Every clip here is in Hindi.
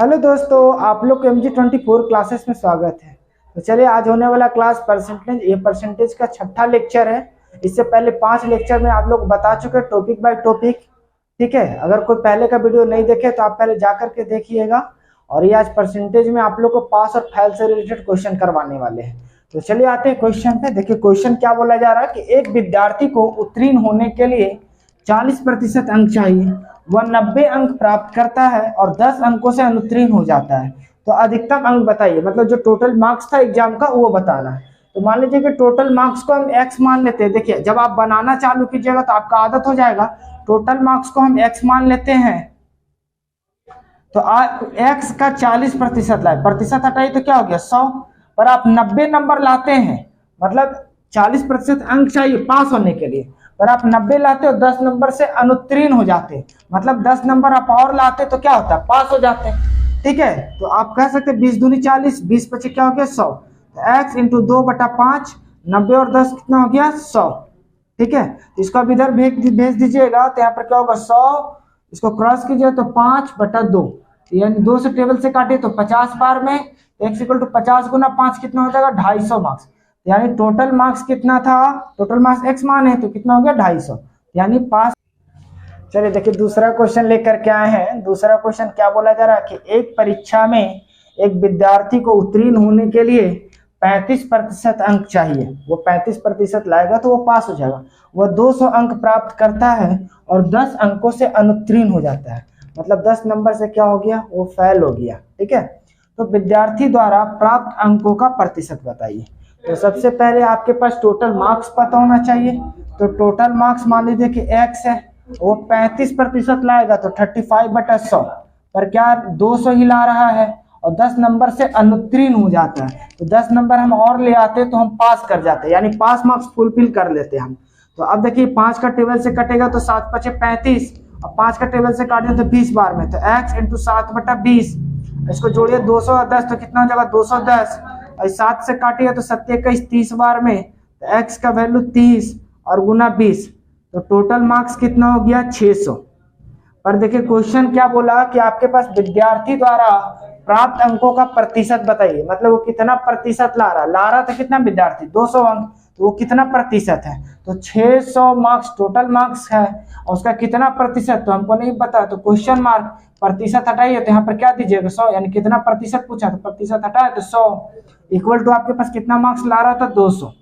हेलो दोस्तों, आप लोग को MG24 क्लासेस में स्वागत है। तो चलिए, आज होने वाला क्लास परसेंटेज, ये परसेंटेज का छठा लेक्चर है। इससे पहले 5 लेक्चर में आप लोग बता चुके हैं टॉपिक बाय टॉपिक। ठीक है, अगर कोई पहले का वीडियो नहीं देखे तो आप पहले जा करके देखिएगा। और ये आज परसेंटेज में आप लोग को पास और फेल से रिलेटेड क्वेश्चन करवाने वाले हैं। तो चलिए आते हैं क्वेश्चन पे। देखिए क्वेश्चन क्या बोला जा रहा है कि एक विद्यार्थी को उत्तीर्ण होने के लिए 40% अंक चाहिए। वह 90 अंक प्राप्त करता है और 10 अंकों से अनुत्तीर्ण हो जाता है। तो अधिकतम अंक बताइए, मतलब जो टोटल मार्क्स था एग्जाम का वो बताना है। तो मान लीजिए कि टोटल मार्क्स को हम x मान लेते हैं। देखिए जब आप बनाना चालू कीजिएगा तो आपका आदत हो जाएगा। टोटल मार्क्स को हम x मान लेते हैं। तो x का 40% लाए, प्रतिशत हटाइए तो क्या हो गया 100। पर आप 90 नंबर लाते हैं, मतलब 40% अंक चाहिए पास होने के लिए, पर आप 90 लाते हो 10 नंबर से अनुत्तीर्ण हो जाते, मतलब 10 नंबर आप और लाते तो क्या होता है, पास हो जाते। ठीक है, तो आप कह सकते 20 दूनी 40, 20 पचे क्या हो गया 100। तो x इंटू 2/5, 90 और 10 कितना हो गया 100। ठीक है, इसको अब इधर भेज दीजिएगा तो यहाँ पर क्या होगा 100, इसको क्रॉस कीजिए तो 5/2, यानी 2 से टेबल से काटिए तो 50 बार में x इक्वल टू 50 गुना 5 कितना हो जाएगा 250 मार्क्स। यानी टोटल मार्क्स कितना था, टोटल मार्क्स x मान है तो कितना हो गया 250, यानी पास। चलिए देखिए दूसरा क्वेश्चन लेकर के आए हैं। दूसरा क्वेश्चन क्या बोला जा रहा है कि एक परीक्षा में एक विद्यार्थी को उत्तीर्ण होने के लिए 35% अंक चाहिए। वो 35% लाएगा तो वो पास हो जाएगा। वह 200 अंक प्राप्त करता है और 10 अंकों से अनुत्तीर्ण हो जाता है, मतलब 10 नंबर से क्या हो गया, वो फेल हो गया। ठीक है, तो विद्यार्थी द्वारा प्राप्त अंकों का प्रतिशत बताइए। तो सबसे पहले आपके पास टोटल मार्क्स पता होना चाहिए। तो टोटल मार्क्स मान लीजिए कि x है, वो 35% लाएगा तो 35/100, पर क्या 200 ही ला रहा है और 10 नंबर से अनुत्तीर्ण हो जाता है। तो 10 नंबर हम और ले आते तो हम पास कर जाते, यानी पास मार्क्स फुलफिल कर लेते हम। तो अब देखिए 5 का टेबल से कटेगा तो 7 × 5 = 35, और 5 का टेबल से काटें तो 20 बार में। तो x इंटू 7/20, इसको जोड़िए 200 और 10 तो कितना हो जाएगा 210, और 7 से काटिए तो 7 × 21 30 बार में। तो x का वैल्यू 30 और गुना 20, तो टोटल मार्क्स कितना हो गया 600। पर देखिए क्वेश्चन क्या बोला कि आपके पास विद्यार्थी द्वारा प्राप्त अंकों का प्रतिशत बताइए, मतलब वो कितना प्रतिशत ला रहा था कितना विद्यार्थी 200 अंक, तो वो कितना प्रतिशत है। तो 600 मार्क्स टोटल मार्क्स है और उसका कितना प्रतिशत तो हमको नहीं पता। तो क्वेश्चन मार्क प्रतिशत हटाइए तो यहाँ पर क्या दीजिएगा 100, यानी कितना प्रतिशत पूछा तो प्रतिशत हटाए तो 100 इक्वल टू आपके पास कितना मार्क्स ला रहा था 200,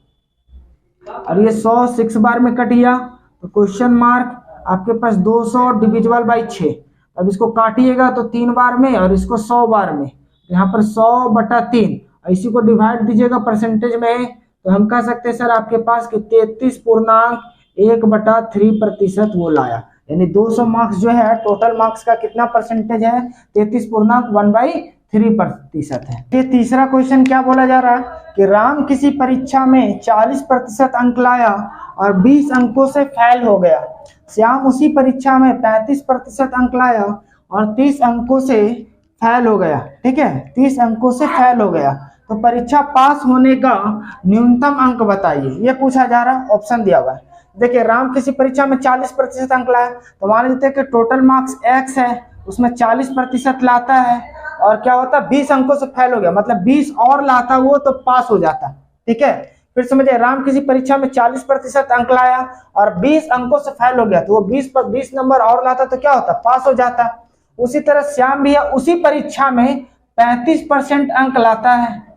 और ये 100 6 बार में कट गया तो क्वेश्चन मार्क आपके पास 200 डिविजिबल बाई 6। अब इसको काटिएगा तो 3 बार में और इसको 100 बार में, यहाँ पर 100/3, इसी को डिवाइड दीजिएगा परसेंटेज में तो हम कह सकते हैं सर आपके पास कि 33.1/3% वो लाया। यानी 200 मार्क्स जो है टोटल मार्क्स का कितना परसेंटेज है 33.1/3% है। ये तीसरा क्वेश्चन क्या बोला जा रहा है कि राम किसी परीक्षा में 40% अंक लाया और 20 अंकों से फेल हो गया। श्याम उसी परीक्षा में 35% अंक लाया और 30 अंकों से फेल हो गया। ठीक है, 30 अंकों से फेल हो गया। तो परीक्षा पास होने का न्यूनतम अंक बताइए, ये पूछा जा रहा है। ऑप्शन दिया हुआ है। देखिए राम किसी परीक्षा में 40% अंक लाया, तो मान लेते हैं कि टोटल मार्क्स x है, उसमें 40% लाता है और क्या होता 20 अंकों से फेल हो गया, मतलब 20 और लाता वो तो पास हो जाता। ठीक है, फिर समझिए राम किसी परीक्षा में 40% अंक लाया और 20 अंकों से फेल हो गया, तो वो 20 नंबर और लाता तो क्या होता पास हो जाता। उसी तरह श्याम भी उसी परीक्षा में 35% अंक लाता है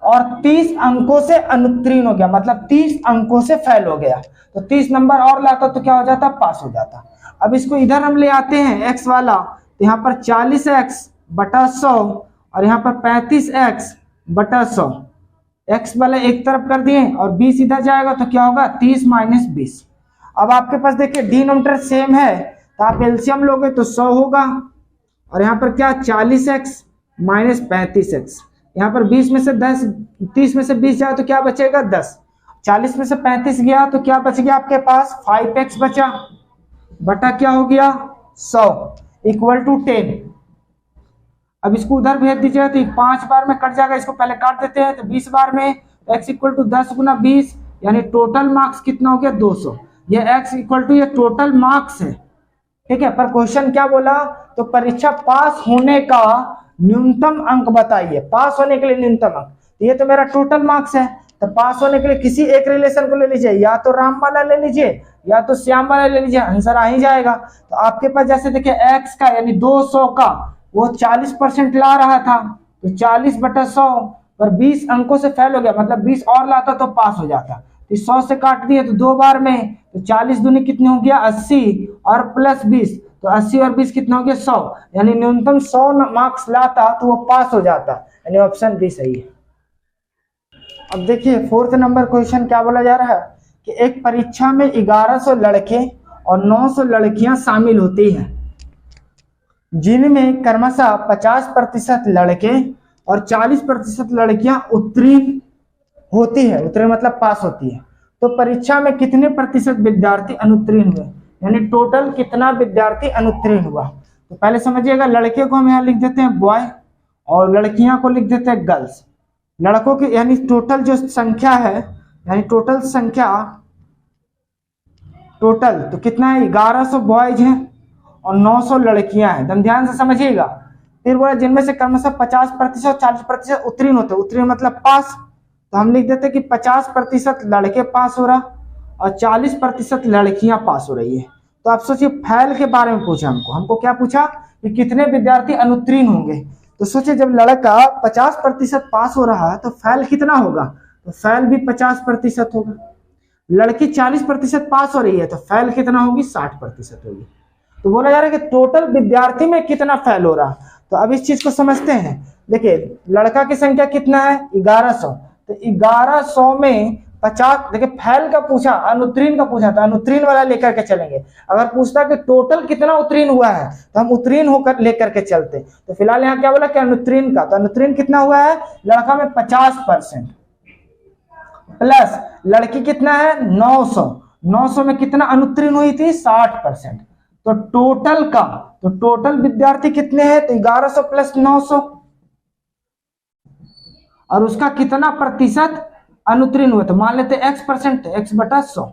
और 30 अंकों से अनुत्तीर्ण हो गया, मतलब 30 अंकों से फेल हो गया, तो 30 नंबर और लाता तो क्या हो जाता पास हो जाता। अब इसको इधर हम ले आते हैं x वाला, तो यहाँ पर 40x/100 और यहाँ पर 35x/100, x वाला एक तरफ कर दिए और 20 इधर जाएगा तो क्या होगा 30 - 20। अब आपके पास देखिए डिनोमिनेटर सेम है तो आप एलसीएम लोगे तो 100 होगा, और यहाँ पर क्या 40x - 35x, यहाँ पर 20 में से 10 30 में से 20 जाए तो क्या बचेगा 10, 40 में से 35 गया तो क्या बच गया आपके पास 5x बचा, बटा क्या हो गया 100 इक्वल टू 10। अब इसको उधर भेज दीजिएगा तो 5 बार में कट जाएगा, इसको पहले काट देते हैं तो 20 बार में x इक्वल टू 10 गुना 20, यानी टोटल मार्क्स कितना हो गया 200। ये x इक्वल टू ये टोटल मार्क्स है, ठीक है। पर क्वेश्चन क्या बोला, तो परीक्षा पास होने का न्यूनतम अंक बताइए, पास होने के लिए न्यूनतम अंक। तो ये तो मेरा टोटल मार्क्स है, तो पास होने के लिए किसी एक रिलेशन को ले लीजिए, या तो राम वाला ले लीजिए या तो श्याम वाला ले लीजिए, आंसर आ ही जाएगा। तो आपके पास जैसे देखिए एक्स का यानी 200 का वो 40% ला रहा था, तो 40/100 पर 20 अंकों से फेल हो गया, मतलब 20 और लाता तो पास हो जाता। तो 100 से काट दिए तो 2 बार में, तो 40 दूनी कितनी हो गया 80 और प्लस 20, तो 80 और 20 कितना हो गया 100, यानी न्यूनतम 100 मार्क्स लाता तो वो पास हो जाता, यानी ऑप्शन बी सही है। अब देखिए 4th नंबर क्वेश्चन क्या बोला जा रहा है कि एक परीक्षा में 1100 लड़के और 900 लड़कियां शामिल होती हैं, जिनमें क्रमशः 50% लड़के और 40% लड़कियां उत्तीर्ण होती है, उत्तीर्ण मतलब पास होती है। तो परीक्षा में कितने प्रतिशत विद्यार्थी अनुत्तीर्ण हुए, यानी टोटल कितना विद्यार्थी अनुत्तीर्ण हुआ। तो पहले समझिएगा, लड़के को हम यहाँ लिख देते हैं बॉय और लड़कियां को लिख देते हैं गर्ल्स। लड़कों की यानी टोटल जो संख्या है, यानी टोटल संख्या टोटल तो कितना है 1100 बॉयज हैं और 900 लड़कियां हैं, एकदम ध्यान से समझिएगा। फिर बोला जिनमें से क्रमशः 50% और 40% उत्तीर्ण होते, उत्तीर्ण मतलब पास, तो हम लिख देते कि 50% लड़के पास हो रहा और 40% लड़कियां पास हो रही है। तो आप सोचिए फेल के बारे में पूछा हमको क्या पूछा कि कितने विद्यार्थी अनुत्तीर्ण होंगे। तो सोचिए जब लड़का 50% पास हो रहा है तो फेल कितना होगा, तो फेल भी 50% होगा। लड़की 40% पास हो रही है तो फेल कितना होगी 60% होगी। तो बोला जा रहा है कि टोटल विद्यार्थी में कितना फेल हो रहा। तो अब इस चीज को समझते हैं। देखिए लड़का की संख्या कितना है 1100, तो 1100 में 50, देखिए फेल का पूछा, अनुत्तीर्ण का पूछा, तो अनुत्तीर्ण वाला लेकर के चलेंगे। अगर पूछता कि टोटल कितना उत्तीर्ण हुआ है तो हम उत्तीर्ण होकर लेकर के चलते। तो फिलहाल यहाँ क्या बोला कि अनुत्तीर्ण का, तो अनुत्तीर्ण कितना हुआ है लड़का में 50% प्लस लड़की कितना है 900, 900 में कितना अनुत्तीर्ण हुई थी 60%। तो टोटल का, तो टोटल विद्यार्थी कितने हैं, तो 1100 प्लस 900 और उसका कितना प्रतिशत अनुत्तीर्ण हुए, तो मान लेते x%, x/100।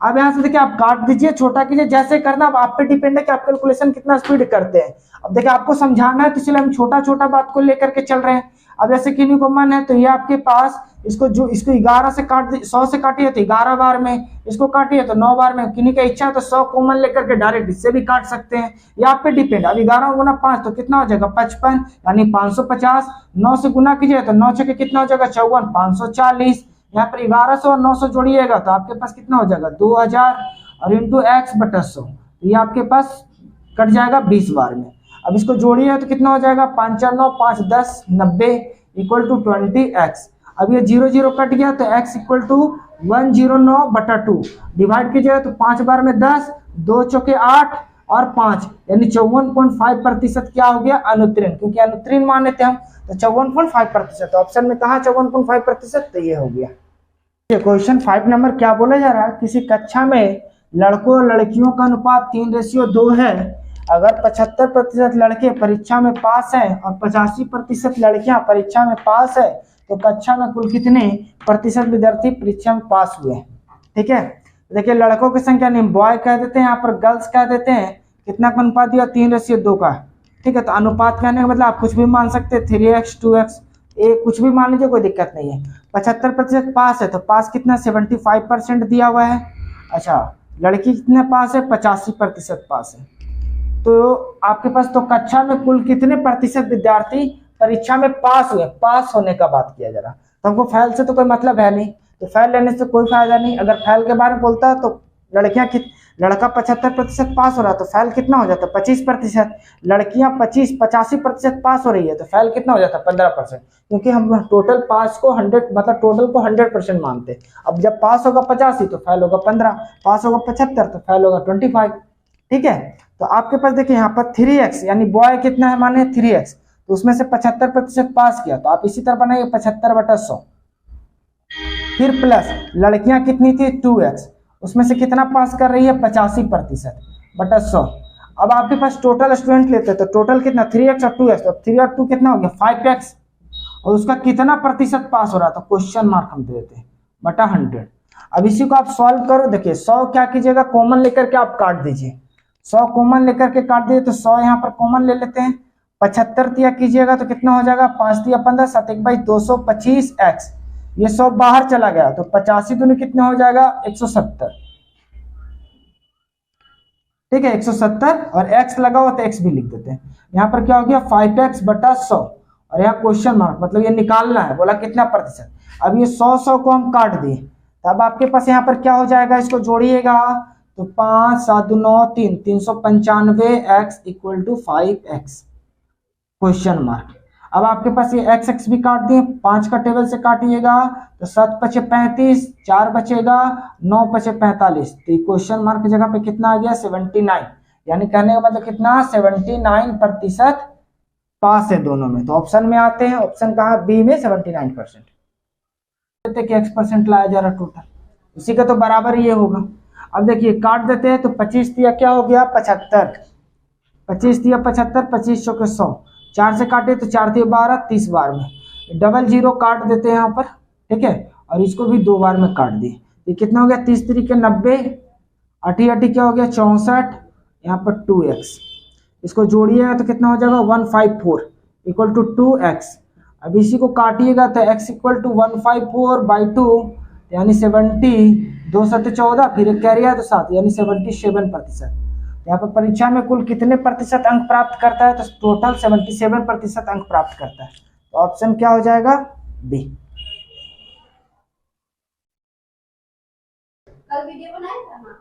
अब यहां से देखिए आप काट दीजिए, छोटा कीजिए, जैसे करना अब आप पे डिपेंड है कि आप कैलकुलेशन कितना स्पीड करते हैं। अब देखिए आपको समझाना है तो इसलिए हम छोटा छोटा बात को लेकर के चल रहे हैं। अब जैसे किन्हीं को मन है तो ये आपके पास इसको 11 से काट 100 से काटिए तो 11 बार में, इसको काटिए तो 9 बार में, किन्हीं का इच्छा है तो 100 कॉमन लेकर के डायरेक्ट इससे भी काट सकते हैं, ये आप पे डिपेंड। अब 11 गुना 5 तो कितना हो जाएगा 55, यानी 550। 9 से गुना कीजिए तो 9 छके कितना हो जाएगा 54, 540। यहाँ पर 1100 और 900 जोड़िएगा तो आपके पास कितना हो जाएगा 2000 और इंटू x/100, ये आपके पास कट जाएगा 20 बार में। अब इसको जोड़िए तो कितना हो जाएगा 5 4 9 5 10 90 इक्वल टू 20x। अब ये 0 0 कट गया तो x इक्वल टू 109/2 डिवाइड कीजिएगा तो 5 बार में 10, 2 चौके 8 और 5, यानी 54.5% क्या हो गया अनुत्तीर्ण, क्योंकि अनुत्तीर्ण मान लेते हम, तो 54.5%। ऑप्शन में कहा 54.5%, तो ये हो गया। क्वेश्चन 5 नंबर क्या बोला जा रहा है, किसी कक्षा में लड़कों और लड़कियों का अनुपात 3:2 है। अगर 75% लड़के परीक्षा में पास हैं और 85% लड़कियां परीक्षा में पास है, तो कक्षा में कुल कितने प्रतिशत विद्यार्थी परीक्षा में पास हुए। ठीक है, देखिए लड़कों की संख्या नहीं बॉय कह देते हैं, यहाँ पर गर्ल्स कह देते हैं। कितना का अनुपात दिया 3:2 का। ठीक है, तो अनुपात कहने का मतलब आप कुछ भी मान सकते हैं, 3x 2x ए कुछ भी मान लीजिए, कोई दिक्कत नहीं है। 75% पास है तो पास कितना 75% दिया हुआ है। अच्छा लड़की कितने पास है 85% पास है। तो आपके पास तो कक्षा में कुल कितने प्रतिशत विद्यार्थी परीक्षा में पास हुए, पास होने का बात किया जा रहा। तो हमको फैल से तो कोई मतलब है नहीं, तो फैल लेने से कोई फायदा नहीं। अगर फैल के बारे में बोलता है तो लड़का 75% पास हो रहा है तो फैल कितना हो जाता है 25%। लड़कियां 85% पास हो रही है तो फैल कितना हो जाता है 15%, क्योंकि हम टोटल पास को 100 मतलब टोटल को 100% मानते। अब जब पास होगा 85 तो फैल होगा 15, पास होगा 75 तो फैल होगा 25। ठीक है, तो आपके पास देखिए यहाँ पर 3x यानी बॉय कितना है माने 3x, तो उसमें से 75% पास किया, तो आप इसी तरह बनाइए 75/100। फिर प्लस लड़कियां कितनी थी 2x, उसमें से कितना पास कर रही है 85%/100। अब आपके पास टोटल स्टूडेंट लेते हैं तो टोटल कितना 3x और 2x, तो 3 और 2 कितना हो गया 5x, और उसका कितना प्रतिशत पास हो रहा था क्वेश्चन मार्क हम दे देते /100। अब इसी को आप सॉल्व करो, देखिए 100 क्या कीजिएगा कॉमन लेकर के आप काट दीजिए, 100 कॉमन लेकर के काट दिए तो 100 यहाँ पर कॉमन ले लेते हैं। 75 तिया कीजिएगा तो कितना हो जाएगा, 5 तिया 15, 7 1 बाई 225 x। ये 100 बाहर चला गया तो 85 दूनी कितने हो जाएगा, 170। ठीक है, 170 और x लगा हुआ तो x भी लिख देते हैं। यहाँ पर क्या हो गया, 5x बटा 100 और यहाँ क्वेश्चन मार्क, मतलब ये निकालना है, बोला कितना प्रतिशत। अब ये 100 को हम काट दिए, तब आपके पास यहाँ पर क्या हो जाएगा, इसको जोड़िएगा तो 5 7 2 9 3 395 x equal to 5x question mark. अब आपके पास ये x x भी काट दिए, 5 का टेबल से काटिएगा तो 7 बचे 35, 4 बचेगा, 9 बचे 45, तो क्वेश्चन मार्क की जगह पे कितना आ गया, 79। यानी कहने का मतलब कितना, 79% पास है दोनों में। तो ऑप्शन में आते हैं, ऑप्शन कहा, बी में 79%। x% लाया जा रहा टोटल, उसी का तो बराबर ये होगा। अब देखिए काट देते हैं तो 25 दिया क्या हो गया, 75, 25 दिया 75, 25 चौके 100, 4 से काटे तो 4 दिया 12, 30 बार में, डबल जीरो काट देते हैं यहाँ पर। ठीक है, और इसको भी 2 बार में काट दिए, ये कितना हो गया, 30 तरीके 90, 80 80 क्या हो गया 64, यहाँ पर 2x, इसको जोड़िएगा तो कितना हो जाएगा 154 इक्वल टू 2x। अब इसी को काटिएगा तो x इक्वल टू 154 बाई 2 यानी 70, 2 7 14, फिर एक कैरी है तो 7 यानी 77%। यहाँ पर परीक्षा में कुल कितने प्रतिशत अंक प्राप्त करता है, तो टोटल 77% अंक प्राप्त करता है। तो ऑप्शन क्या हो जाएगा, बी। कल वीडियो बनाया था ना,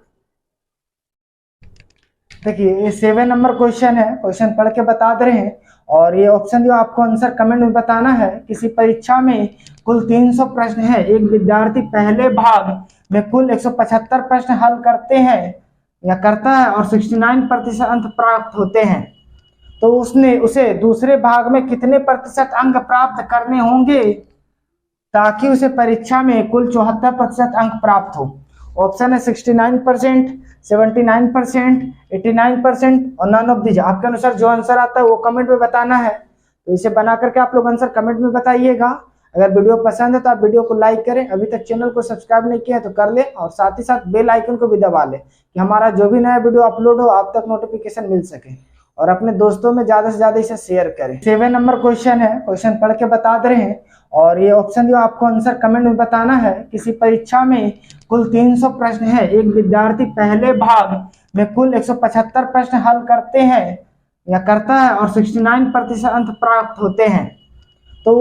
देखिए ये 7 नंबर क्वेश्चन है, क्वेश्चन पढ़ के बता दे रहे हैं। और ये ऑप्शन जो आपको आंसर कमेंट में बताना है। किसी परीक्षा में कुल 300 प्रश्न है, एक विद्यार्थी पहले भाग में कुल 175 प्रश्न हल करते हैं या करता है और 69% अंक प्राप्त होते हैं, तो उसे दूसरे भाग में कितने प्रतिशत अंक प्राप्त करने होंगे ताकि उसे परीक्षा में कुल 74% अंक प्राप्त हो। ऑप्शन है 69%, 79%, 89% और नन ऑफ दीज। आपके अनुसार जो आंसर आता है वो कमेंट में बताना है। तो इसे बना करके आप लोग आंसर कमेंट में बताइएगा। अगर वीडियो पसंद है तो आप वीडियो को लाइक करें, अभी तक चैनल को सब्सक्राइब नहीं किया है तो कर ले, और साथ ही साथ बेल आइकन को भी दबा ले कि हमारा जो भी नया वीडियो अपलोड हो आप तक नोटिफिकेशन मिल सके, और अपने दोस्तों में ज्यादा से ज्यादा इसे शेयर करें। 7 नंबर क्वेश्चन है, क्वेश्चन पढ़ के बता दे रहे हैं। और ये ऑप्शन जो आपको आंसर कमेंट में बताना है। किसी परीक्षा में कुल 300 प्रश्न है, एक विद्यार्थी पहले भाग में कुल 175 प्रश्न हल करते हैं या करता है और 69% अंक प्राप्त होते हैं, तो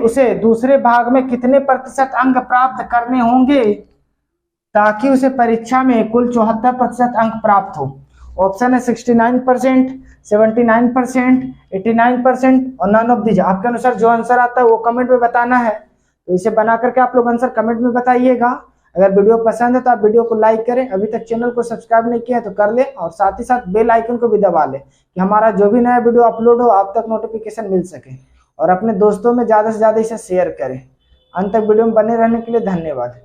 उसे दूसरे भाग में कितने प्रतिशत अंक प्राप्त करने होंगे ताकि उसे परीक्षा में कुल 74% अंक प्राप्त हो। ऑप्शन है 69%, 79%, 89% और नन ऑफ दीज। आपके अनुसार जो आंसर आता है वो कमेंट में बताना है। तो इसे बना करके आप लोग आंसर कमेंट में बताइएगा। अगर वीडियो पसंद है तो आप वीडियो को लाइक करें, अभी तक चैनल को सब्सक्राइब नहीं किया है तो कर ले, और साथ ही साथ बेल आइकन को भी दबा ले कि हमारा जो भी नया वीडियो अपलोड हो आप तक नोटिफिकेशन मिल सके, और अपने दोस्तों में ज्यादा से ज्यादा इसे शेयर करें। अंत तक वीडियो में बने रहने के लिए धन्यवाद।